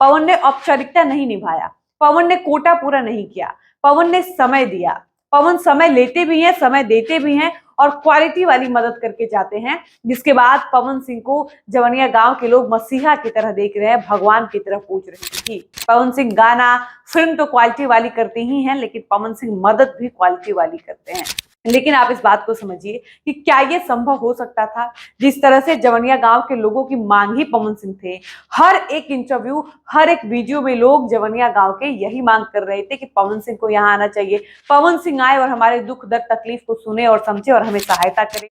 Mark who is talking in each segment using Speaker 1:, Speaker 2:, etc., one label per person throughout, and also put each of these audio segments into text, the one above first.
Speaker 1: पवन ने औपचारिकता नहीं निभाया, पवन ने कोटा पूरा नहीं किया, पवन ने समय दिया। पवन समय लेते भी हैं, समय देते भी हैं और क्वालिटी वाली मदद करके जाते हैं, जिसके बाद पवन सिंह को जवनिया गांव के लोग मसीहा की तरह देख रहे हैं, भगवान की तरह पूज रहे हैं। पवन सिंह गाना फिल्म तो क्वालिटी वाली करते ही हैं, लेकिन पवन सिंह मदद भी क्वालिटी वाली करते हैं। लेकिन आप इस बात को समझिए कि क्या ये संभव हो सकता था? जिस तरह से जवनिया गांव के लोगों की मांग ही पवन सिंह थे। हर एक इंटरव्यू, हर एक वीडियो में लोग जवनिया गांव के यही मांग कर रहे थे कि पवन सिंह को यहाँ आना चाहिए, पवन सिंह आए और हमारे दुख दर्द तकलीफ को सुने और समझे और हमें सहायता करे।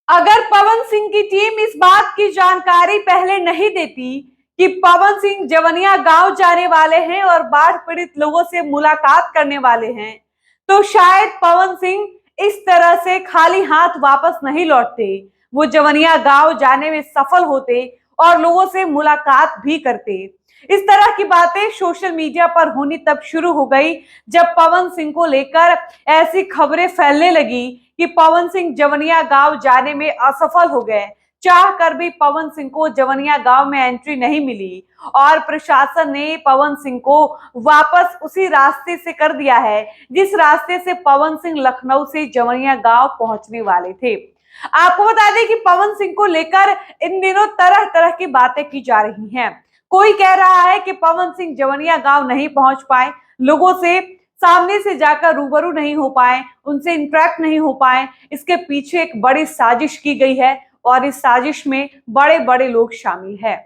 Speaker 1: अगर पवन सिंह की टीम इस बात की जानकारी पहले नहीं देती कि पवन सिंह जवनिया गांव जाने वाले हैं और बाढ़ पीड़ित लोगों से मुलाकात करने वाले हैं, तो शायद पवन सिंह इस तरह से खाली हाथ वापस नहीं लौटते। वो जवनिया गांव जाने में सफल होते और लोगों से मुलाकात भी करते। इस तरह की बातें सोशल मीडिया पर होनी तब शुरू हो गई जब पवन सिंह को लेकर ऐसी खबरें फैलने लगी कि पवन सिंह जवनिया गांव जाने में असफल हो गए। चाह कर भी पवन सिंह को जवनिया गांव में एंट्री नहीं मिली और प्रशासन ने पवन सिंह को वापस उसी रास्ते से कर दिया है जिस रास्ते से पवन सिंह लखनऊ से जवनिया गांव पहुंचने वाले थे। आपको बता दें कि पवन सिंह को लेकर इन दिनों तरह तरह की बातें की जा रही हैं। कोई कह रहा है कि पवन सिंह जवनिया गांव नहीं पहुंच पाए, लोगों से सामने से जाकर रूबरू नहीं हो पाए, उनसे इंटरेक्ट नहीं हो पाए। इसके पीछे एक बड़ी साजिश की गई है और इस साजिश में बड़े बड़े लोग शामिल हैं।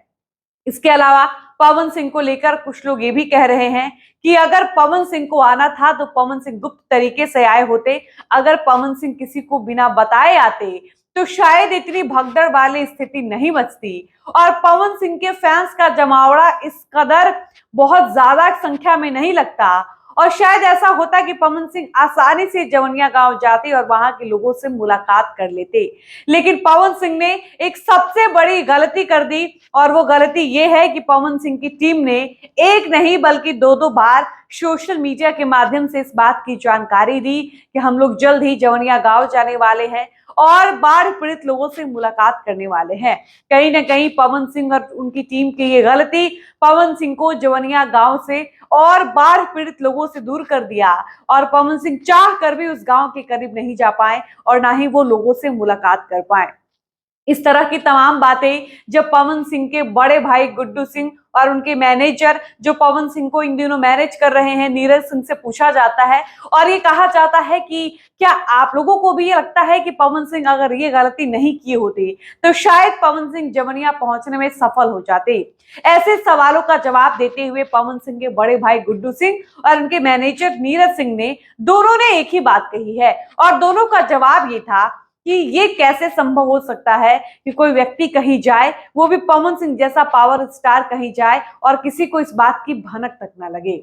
Speaker 1: इसके अलावा पवन सिंह को लेकर कुछ लोग ये भी कह रहे हैं कि अगर पवन सिंह को आना था तो पवन सिंह गुप्त तरीके से आए होते। अगर पवन सिंह किसी को बिना बताए आते तो शायद इतनी भगदड़ वाली स्थिति नहीं बचती और पवन सिंह के फैंस का जमावड़ा इस कदर बहुत ज्यादा संख्या में नहीं लगता और शायद ऐसा होता कि पवन सिंह आसानी से जवनिया गांव जाते और वहां के लोगों से मुलाकात कर लेते। लेकिन पवन सिंह ने एक सबसे बड़ी गलती कर दी और वो गलती ये है कि पवन सिंह की टीम ने एक नहीं बल्कि दो बार सोशल मीडिया के माध्यम से इस बात की जानकारी दी कि हम लोग जल्द ही जवनिया गांव जाने वाले हैं और बाढ़ पीड़ित लोगों से मुलाकात करने वाले हैं। कहीं ना कहीं पवन सिंह और उनकी टीम की ये गलती पवन सिंह को जवनिया गांव से और बाढ़ पीड़ित लोगों से दूर कर दिया और पवन सिंह चाह कर भी उस गांव के करीब नहीं जा पाए और ना ही वो लोगों से मुलाकात कर पाए। इस तरह की तमाम बातें जब पवन सिंह के बड़े भाई गुड्डू सिंह और उनके मैनेजर जो पवन सिंह को इन दिनों मैनेज कर रहे हैं नीरज सिंह से पूछा जाता है और ये कहा जाता है कि क्या आप लोगों को भी ये लगता है कि पवन सिंह अगर ये गलती नहीं किए होते तो शायद पवन सिंह जवनिया पहुंचने में सफल हो जाते। ऐसे सवालों का जवाब देते हुए पवन सिंह के बड़े भाई गुड्डू सिंह और उनके मैनेजर नीरज सिंह ने दोनों ने एक ही बात कही है और दोनों का जवाब ये था कि ये कैसे संभव हो सकता है कि कोई व्यक्ति कहीं जाए, वो भी पवन सिंह जैसा पावर स्टार कहीं जाए और किसी को इस बात की भनक तक ना लगे।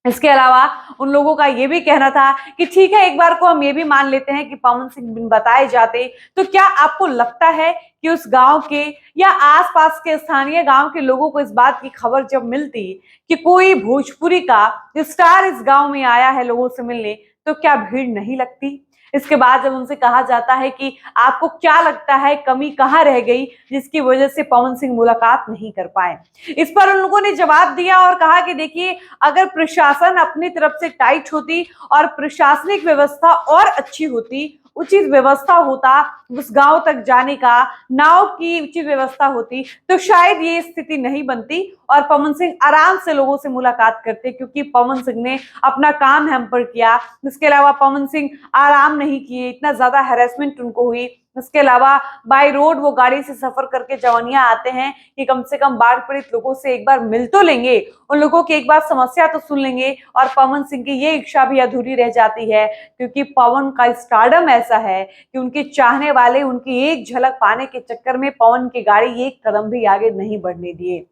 Speaker 1: इसके अलावा उन लोगों का ये भी कहना था कि ठीक है, एक बार को हम ये भी मान लेते हैं कि पवन सिंह बिन बताए जाते, तो क्या आपको लगता है कि उस गांव के या आसपास के स्थानीय गांव के लोगों को इस बात की खबर जब मिलती कि कोई भोजपुरी का स्टार इस गांव में आया है लोगों से मिलने, तो क्या भीड़ नहीं लगती? इसके बाद जब उनसे कहा जाता है कि आपको क्या लगता है कमी कहाँ रह गई जिसकी वजह से पवन सिंह मुलाकात नहीं कर पाए, इस पर उन लोगों ने जवाब दिया और कहा कि देखिए, अगर प्रशासन अपनी तरफ से टाइट होती और प्रशासनिक व्यवस्था और अच्छी होती, उचित व्यवस्था होता उस गांव तक जाने का, नाव की उचित व्यवस्था होती, तो शायद ये स्थिति नहीं बनती और पवन सिंह आराम से लोगों से मुलाकात करते, क्योंकि पवन सिंह ने अपना काम हैम्पर किया। इसके अलावा पवन सिंह आराम नहीं किए, इतना ज्यादा हैरेसमेंट उनको हुई। इसके अलावा बाय रोड वो गाड़ी से सफर करके जवनिया आते हैं कि कम से कम बाढ़ पीड़ित लोगों से एक बार मिल तो लेंगे, उन लोगों की एक बार समस्या तो सुन लेंगे। और पवन सिंह की ये इच्छा भी अधूरी रह जाती है, क्योंकि पवन का स्टारडम ऐसा है कि उनके चाहने वाले उनकी एक झलक पाने के चक्कर में पवन की गाड़ी एक कदम भी आगे नहीं बढ़ने दिए।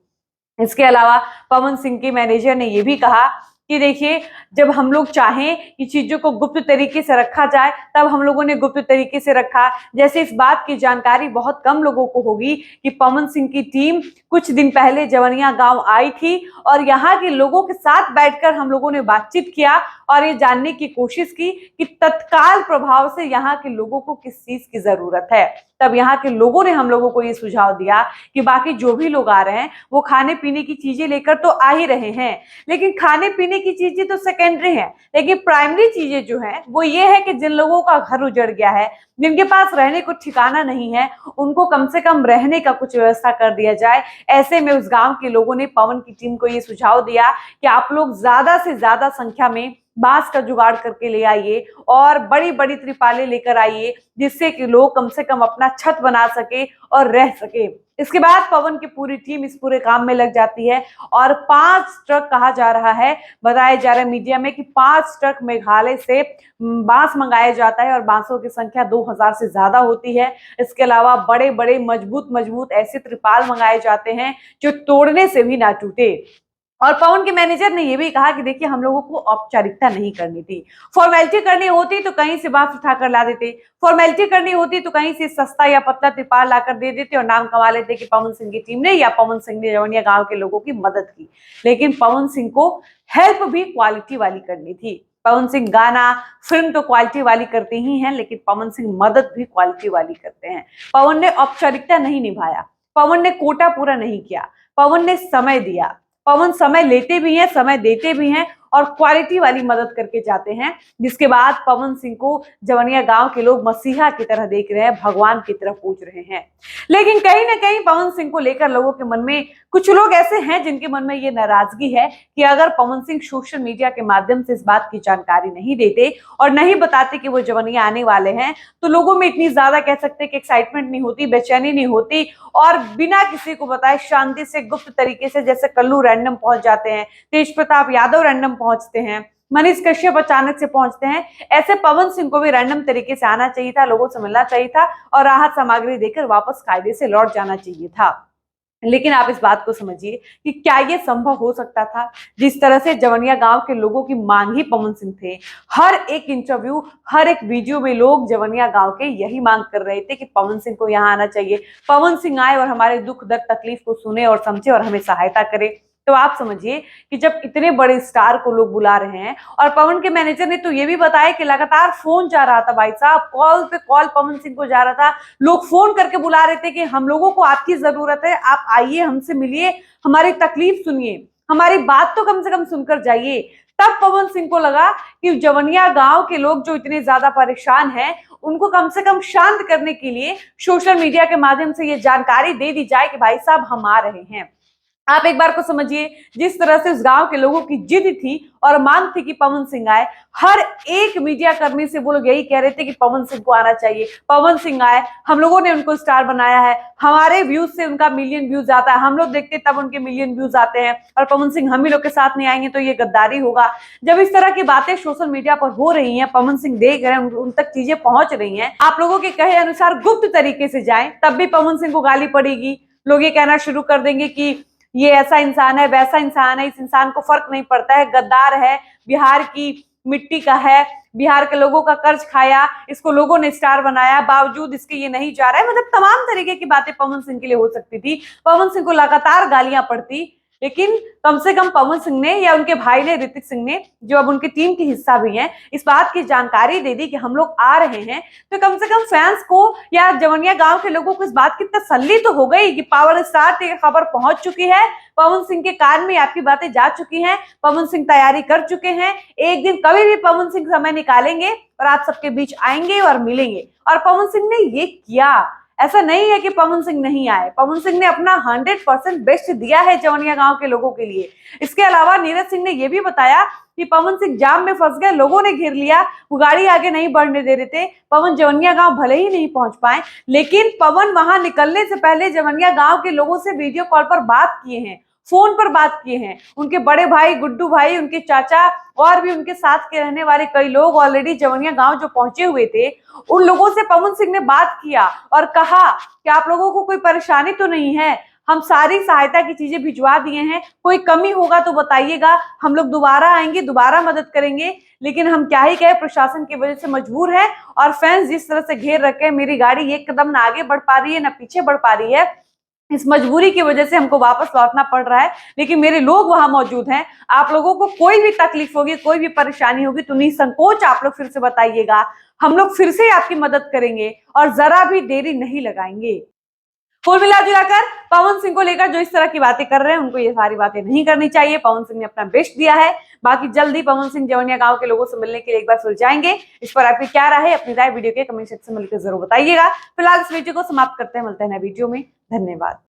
Speaker 1: इसके अलावा पवन सिंह के मैनेजर ने यह भी कहा कि देखिए, जब हम लोग चाहें कि चीजों को गुप्त तरीके से रखा जाए तब हम लोगों ने गुप्त तरीके से रखा। जैसे इस बात की जानकारी बहुत कम लोगों को होगी कि पवन सिंह की टीम कुछ दिन पहले जवनिया गांव आई थी और यहाँ के लोगों के साथ बैठकर हम लोगों ने बातचीत किया और ये जानने की कोशिश की कि तत्काल प्रभाव से यहाँ के लोगों को किस चीज की जरूरत है। तब यहाँ के लोगों ने हम लोगों को ये सुझाव दिया कि बाकी जो भी लोग आ रहे हैं वो खाने पीने की चीजें लेकर तो आ ही रहे हैं, लेकिन खाने पीने की चीजें तो सेकेंडरी है, लेकिन प्राइमरी चीजें जो है वो ये है कि जिन लोगों का घर उजड़ गया है, जिनके पास रहने को ठिकाना नहीं है, उनको कम से कम रहने का कुछ व्यवस्था कर दिया जाए। ऐसे में उस गांव के लोगों ने पवन की टीम को ये सुझाव दिया कि आप लोग ज्यादा से ज्यादा संख्या में बांस का जुगाड़ करके ले आइए और बड़ी बड़ी त्रिपालें लेकर आइए, जिससे कि लोग कम से कम अपना छत बना सके और रह सके। इसके बाद पवन की पूरी टीम इस पूरे काम में लग जाती है और 5 ट्रक कहा जा रहा है, बताया जा रहा है मीडिया में कि 5 ट्रक मेघालय से बांस मंगाया जाता है और बांसों की संख्या 2000 से ज्यादा होती है। इसके अलावा बड़े बड़े मजबूत मजबूत ऐसे त्रिपाल मंगाए जाते हैं जो तोड़ने से भी ना टूटे। और पवन के मैनेजर ने यह भी कहा कि देखिए हम लोगों को औपचारिकता नहीं करनी थी, फॉर्मेलिटी करनी होती तो कहीं से बांस उठाकर ला देते, फॉर्मेलिटी करनी होती तो कहीं से सस्ता या पतला त्रिपाल लाकर दे देते और नाम कमा लेते कि पवन सिंह की टीम ने या पवन सिंह ने जवनिया गांव के लोगों की मदद की। लेकिन पवन सिंह को हेल्प भी क्वालिटी वाली करनी थी। पवन सिंह गाना फिल्म तो क्वालिटी वाली करते ही हैं, लेकिन पवन सिंह मदद भी क्वालिटी वाली करते हैं। पवन ने औपचारिकता नहीं निभाया, पवन ने कोटा पूरा नहीं किया, पवन ने समय दिया। पवन समय लेते भी हैं, समय देते भी हैं और क्वालिटी वाली मदद करके जाते हैं, जिसके बाद पवन सिंह को जवनिया गांव के लोग मसीहा की तरह देख रहे हैं, भगवान की तरह पूज रहे हैं। लेकिन कहीं ना कहीं पवन सिंह को लेकर लोगों के मन में कुछ लोग ऐसे हैं जिनके मन में ये नाराजगी है कि अगर पवन सिंह सोशल मीडिया के माध्यम से इस बात की जानकारी नहीं देते और नहीं बताते कि वो जवनिया आने वाले हैं, तो लोगों में इतनी ज्यादा कह सकते कि एक्साइटमेंट नहीं होती, बेचैनी नहीं होती और बिना किसी को बताए शांति से गुप्त तरीके से, जैसे कल्लू रैंडम पहुंच जाते हैं, तेज प्रताप यादव रैंडम पहुंचते हैं, मनीष कश्यप अचानक से पहुंचते हैं, ऐसे पवन सिंह को भी रैंडम तरीके से आना चाहिए था, लोगों से मिलना चाहिए था और राहत सामग्री देकर वापस कायदे से लौट जाना चाहिए था। लेकिन आप इस बात को समझिए कि क्या ये संभव हो सकता था? जिस तरह से जवनिया गांव के लोगों की मांग ही पवन सिंह थे। हर एक इंटरव्यू, हर एक वीडियो में लोग जवनिया गांव के यही मांग कर रहे थे कि पवन सिंह को यहाँ आना चाहिए, पवन सिंह आए और हमारे दुख दर्द तकलीफ को सुने और समझे और हमें सहायता करे। तो आप समझिए कि जब इतने बड़े स्टार को लोग बुला रहे हैं, और पवन के मैनेजर ने तो ये भी बताया कि लगातार फोन जा रहा था, भाई साहब कॉल पे कॉल पवन सिंह को जा रहा था, लोग फोन करके बुला रहे थे कि हम लोगों को आपकी जरूरत है, आप आइए, हमसे मिलिए, हमारी तकलीफ सुनिए, हमारी बात तो कम से कम सुनकर जाइए। तब पवन सिंह को लगा कि जवनिया गांव के लोग जो इतने ज्यादा परेशान हैं, उनको कम से कम शांत करने के लिए सोशल मीडिया के माध्यम से ये जानकारी दे दी जाए कि भाई साहब हम आ रहे हैं। आप एक बार को समझिए, जिस तरह से उस गांव के लोगों की जिद थी और मांग थी कि पवन सिंह आए, हर एक मीडिया कर्मी से वो लोग यही कह रहे थे कि पवन सिंह को आना चाहिए, पवन सिंह आए, हम लोगों ने उनको स्टार बनाया है, हमारे व्यूज से उनका मिलियन व्यूज आता है, हम लोग देखते तब उनके मिलियन व्यूज आते हैं और पवन सिंह हम ही लोग के साथ नहीं आएंगे तो ये गद्दारी होगा। जब इस तरह की बातें सोशल मीडिया पर हो रही हैं, पवन सिंह देख रहे हैं, उन तक चीजें पहुंच रही हैं, आप लोगों के कहे अनुसार गुप्त तरीके से जाए, तब भी पवन सिंह को गाली पड़ेगी, लोग ये कहना शुरू कर देंगे कि ये ऐसा इंसान है, वैसा इंसान है, इस इंसान को फर्क नहीं पड़ता है, गद्दार है, बिहार की मिट्टी का है, बिहार के लोगों का कर्ज खाया, इसको लोगों ने स्टार बनाया, बावजूद इसके ये नहीं जा रहा है। मतलब तमाम तरीके की बातें पवन सिंह के लिए हो सकती थी, पवन सिंह को लगातार गालियां पड़ती, लेकिन कम से कम पवन सिंह ने या उनके भाई ने, ऋतिक सिंह ने, जो अब उनकी टीम की हिस्सा भी हैं, इस बात की जानकारी दे दी कि हम लोग आ रहे हैं, तो कम से कम फैंस को या जवनिया गांव के लोगों को इस बात की तसल्ली तो हो गई कि पावर स्टार तक खबर पहुंच चुकी है, पवन सिंह के कान में आपकी बातें जा चुकी हैं, पवन सिंह तैयारी कर चुके हैं, एक दिन कभी भी पवन सिंह समय निकालेंगे और आप सबके बीच आएंगे और मिलेंगे। और पवन सिंह ने ये किया। ऐसा नहीं है कि पवन सिंह नहीं आए, पवन सिंह ने अपना 100% बेस्ट दिया है जवनिया गांव के लोगों के लिए। इसके अलावा नीरज सिंह ने यह भी बताया कि पवन सिंह जाम में फंस गए, लोगों ने घेर लिया, वो गाड़ी आगे नहीं बढ़ने दे रहे थे, पवन जवनिया गांव भले ही नहीं पहुंच पाए, लेकिन पवन वहां निकलने से पहले जवनिया गांव के लोगों से वीडियो कॉल पर बात किए हैं, फोन पर बात किए हैं। उनके बड़े भाई गुड्डू भाई, उनके चाचा और भी उनके साथ के रहने वाले कई लोग ऑलरेडी जवनिया गांव जो पहुंचे हुए थे, उन लोगों से पवन सिंह ने बात किया और कहा कि आप लोगों को कोई परेशानी तो नहीं है, हम सारी सहायता की चीजें भिजवा दिए हैं, कोई कमी होगा तो बताइएगा, हम लोग दोबारा आएंगे, दोबारा मदद करेंगे। लेकिन हम क्या ही कहे, प्रशासन की वजह से मजबूर है और फैंस जिस तरह से घेर रखे हैं, मेरी गाड़ी एक कदम ना आगे बढ़ पा रही है ना पीछे बढ़ पा रही है, इस मजबूरी की वजह से हमको वापस लौटना पड़ रहा है, लेकिन मेरे लोग वहां मौजूद हैं। आप लोगों को कोई भी तकलीफ होगी, कोई भी परेशानी होगी तो निसंकोच आप लोग फिर से बताइएगा। हम लोग फिर से आपकी मदद करेंगे और जरा भी देरी नहीं लगाएंगे। कुल मिला जुलाकर पवन सिंह को लेकर जो इस तरह की बातें कर रहे हैं, उनको ये सारी बातें नहीं करनी चाहिए। पवन सिंह ने अपना बेस्ट दिया है। बाकी जल्दी पवन सिंह जवनिया गांव के लोगों से मिलने के लिए एक बार फिर जाएंगे। इस पर आपकी क्या राय है, अपनी राय वीडियो के कमेंट सेक्शन में लिखकर जरूर बताइएगा। फिलहाल इस वीडियो को समाप्त करते हैं, मिलते हैं नए वीडियो में। धन्यवाद।